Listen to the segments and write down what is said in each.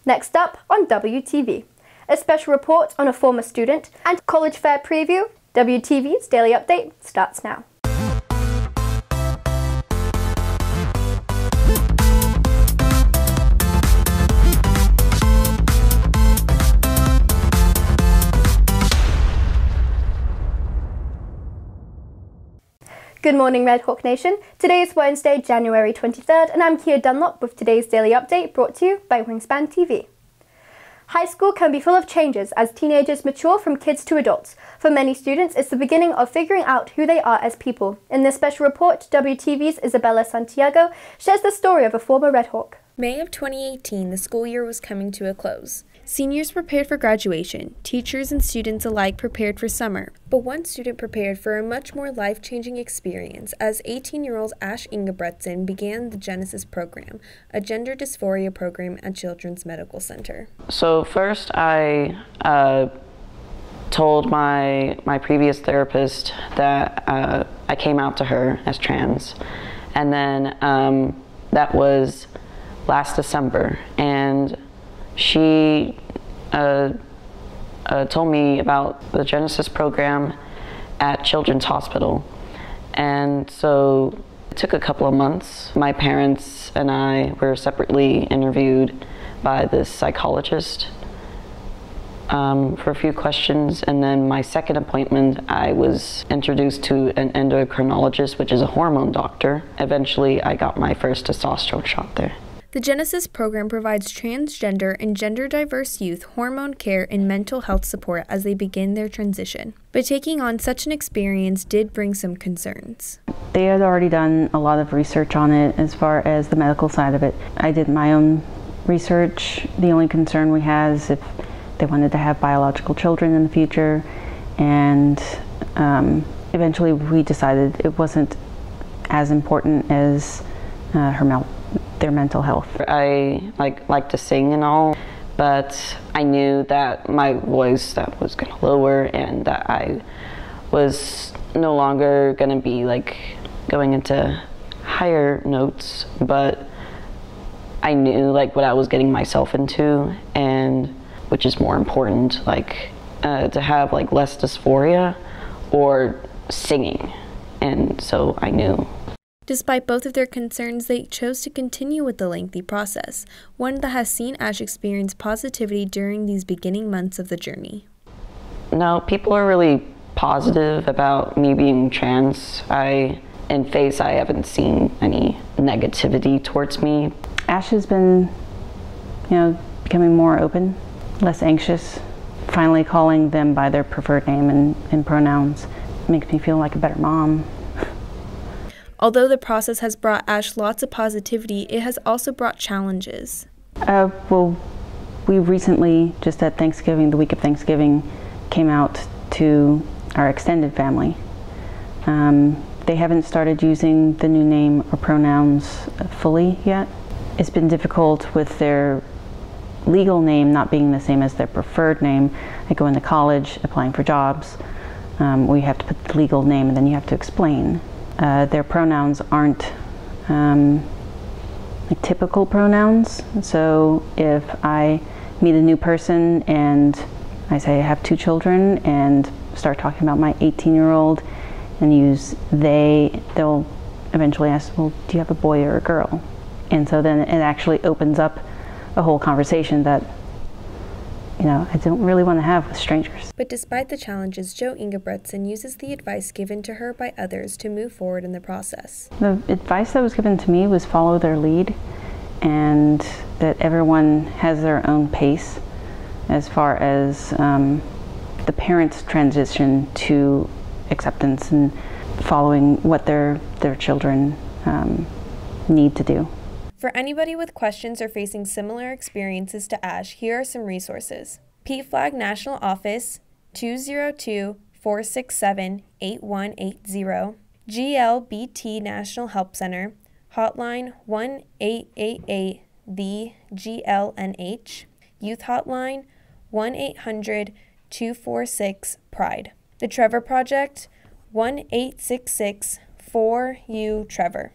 Next up on WTV, a special report on a former student and college fair preview. WTV's Daily Update starts now. Good morning, Red Hawk Nation. Today is Wednesday, January 23rd, and I'm Kia Dunlop with today's Daily Update brought to you by Wingspan TV. High school can be full of changes as teenagers mature from kids to adults. For many students, it's the beginning of figuring out who they are as people. In this special report, WTV's Isabella Santiago shares the story of a former Red Hawk. May of 2018, the school year was coming to a close. Seniors prepared for graduation, teachers and students alike prepared for summer. But one student prepared for a much more life-changing experience as 18-year-old Ash Ingebretson began the Genesis program, a gender dysphoria program at Children's Medical Center. So first I told my previous therapist that I came out to her as trans. And then that was last December, and she told me about the Genesis program at Children's Hospital. And so it took a couple of months. My parents and I were separately interviewed by this psychologist for a few questions, and then my second appointment I was introduced to an endocrinologist, which is a hormone doctor. Eventually I got my first testosterone shot there. The Genesis program provides transgender and gender-diverse youth hormone care and mental health support as they begin their transition. But taking on such an experience did bring some concerns. They had already done a lot of research on it as far as the medical side of it. I did my own research. The only concern we had is if they wanted to have biological children in the future, and eventually we decided it wasn't as important as their mental health. I like to sing and all, but I knew that my voice that was going to lower and that I was no longer going to be going into higher notes, but I knew what I was getting myself into, and which is more important, to have less dysphoria or singing, and so I knew. Despite both of their concerns, they chose to continue with the lengthy process, one that has seen Ash experience positivity during these beginning months of the journey. No, people are really positive about me being trans. In face, I haven't seen any negativity towards me. Ash has been, becoming more open, less anxious. Finally calling them by their preferred name and pronouns makes me feel like a better mom. Although the process has brought Ash lots of positivity, it has also brought challenges. Well, we recently, just at Thanksgiving, the week of Thanksgiving, came out to our extended family. They haven't started using the new name or pronouns fully yet. It's been difficult with their legal name not being the same as their preferred name. They go into college, applying for jobs. We have to put the legal name and then you have to explain. Their pronouns aren't typical pronouns. So if I meet a new person and I say I have 2 children and start talking about my 18-year-old and use they, they'll eventually ask, well, do you have a boy or a girl? And so then it actually opens up a whole conversation that I don't really want to have with strangers. But despite the challenges, Jo Ingebretson uses the advice given to her by others to move forward in the process. The advice that was given to me was follow their lead, and that everyone has their own pace as far as the parents' transition to acceptance and following what their children need to do. For anybody with questions or facing similar experiences to Ash, here are some resources. PFLAG National Office 202-467-8180, GLBT National Help Center, Hotline 1-888-THE-GLNH, Youth Hotline 1-800-246-PRIDE. The Trevor Project 1-866-4U-TREVOR.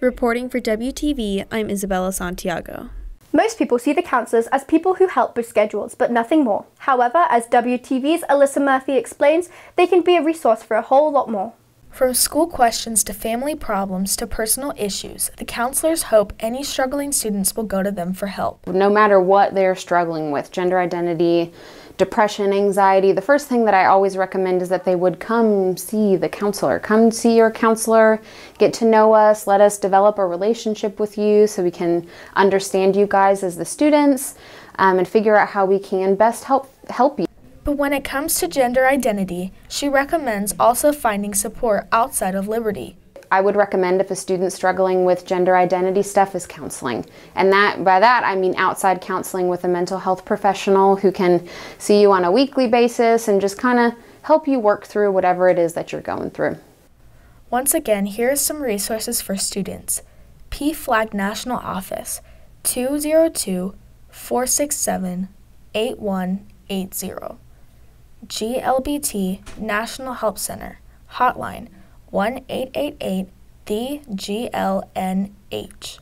Reporting for WTV, I'm Isabella Santiago. Most people see the counsellors as people who help with schedules, but nothing more. However, as WTV's Alyssa Murphy explains, they can be a resource for a whole lot more. From school questions to family problems to personal issues, the counselors hope any struggling students will go to them for help. No matter what they're struggling with, gender identity, depression, anxiety, the first thing that I always recommend is that they would come see the counselor. Come see your counselor, get to know us, let us develop a relationship with you so we can understand you guys as the students and figure out how we can best help you. But when it comes to gender identity, she recommends also finding support outside of Liberty. I would recommend if a student's struggling with gender identity stuff is counseling. And by that I mean outside counseling with a mental health professional who can see you on a weekly basis and just kind of help you work through whatever it is that you're going through. Once again, here are some resources for students. PFLAG National Office, 202-467-8180. GLBT National Help Center, hotline 1-888-THE-GLNH.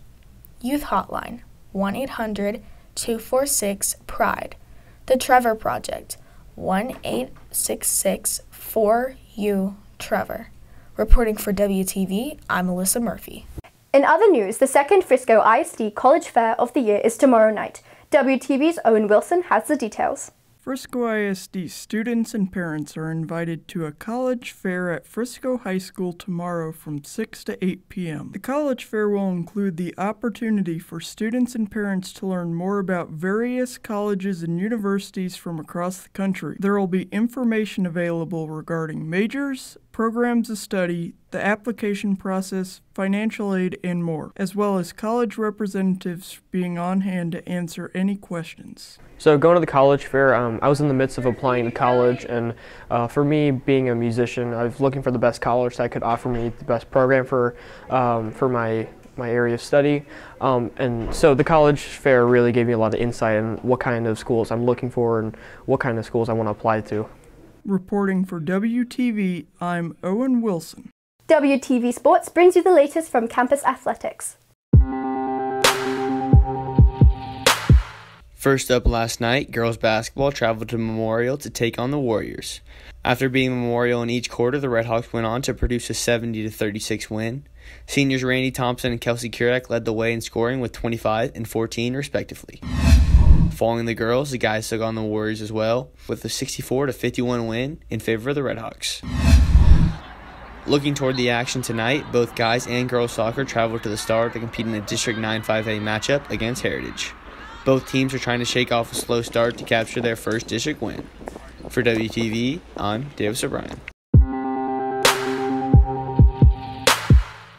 Youth Hotline, 1-800-246-PRIDE. The Trevor Project, 1-866-4U-TREVOR. Reporting for WTV, I'm Alyssa Murphy. In other news, the second Frisco ISD College Fair of the year is tomorrow night. WTV's Owen Wilson has the details. Frisco ISD students and parents are invited to a college fair at Frisco High School tomorrow from 6 to 8 p.m. The college fair will include the opportunity for students and parents to learn more about various colleges and universities from across the country. There will be information available regarding majors, programs of study, the application process, financial aid, and more, as well as college representatives being on hand to answer any questions. So going to the college fair, I was in the midst of applying to college, and for me, being a musician, I was looking for the best college that could offer me the best program for my area of study. And so the college fair really gave me a lot of insight on what kind of schools I'm looking for and what kind of schools I want to apply to. Reporting for WTV, I'm Owen Wilson. WTV Sports brings you the latest from campus athletics. First up last night, girls basketball traveled to Memorial to take on the Warriors. After beating Memorial in each quarter, the Redhawks went on to produce a 70-36 win. Seniors Randy Thompson and Kelsey Kurak led the way in scoring with 25 and 14 respectively. Following the girls, the guys took on the Warriors as well, with a 64-51 win in favor of the Redhawks. Looking toward the action tonight, both guys and girls soccer traveled to the Star to compete in a District 9-5A matchup against Heritage. Both teams are trying to shake off a slow start to capture their first district win. For WTV, I'm Davis O'Brien.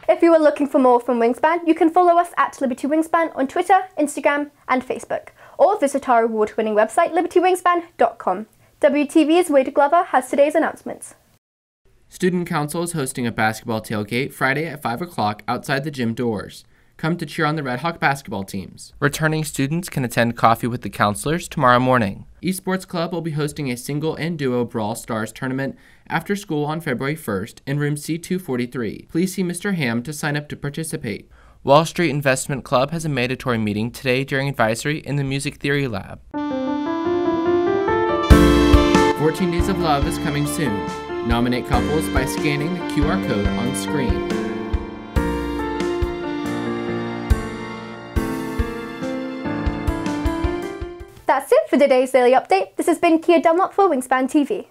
If you are looking for more from Wingspan, you can follow us at Liberty Wingspan on Twitter, Instagram, and Facebook, or visit our award-winning website, libertywingspan.com. WTV's Wade Glover has today's announcements. Student Council is hosting a basketball tailgate Friday at 5 o'clock outside the gym doors. Come to cheer on the Red Hawk basketball teams. Returning students can attend Coffee with the Counselors tomorrow morning. Esports Club will be hosting a single and duo Brawl Stars tournament after school on February 1st in room C243. Please see Mr. Ham to sign up to participate. Wall Street Investment Club has a mandatory meeting today during advisory in the Music Theory Lab. 14 Days of Love is coming soon. Nominate couples by scanning the QR code on screen. That's it for today's daily update. This has been Kia Dunlop for Wingspan TV.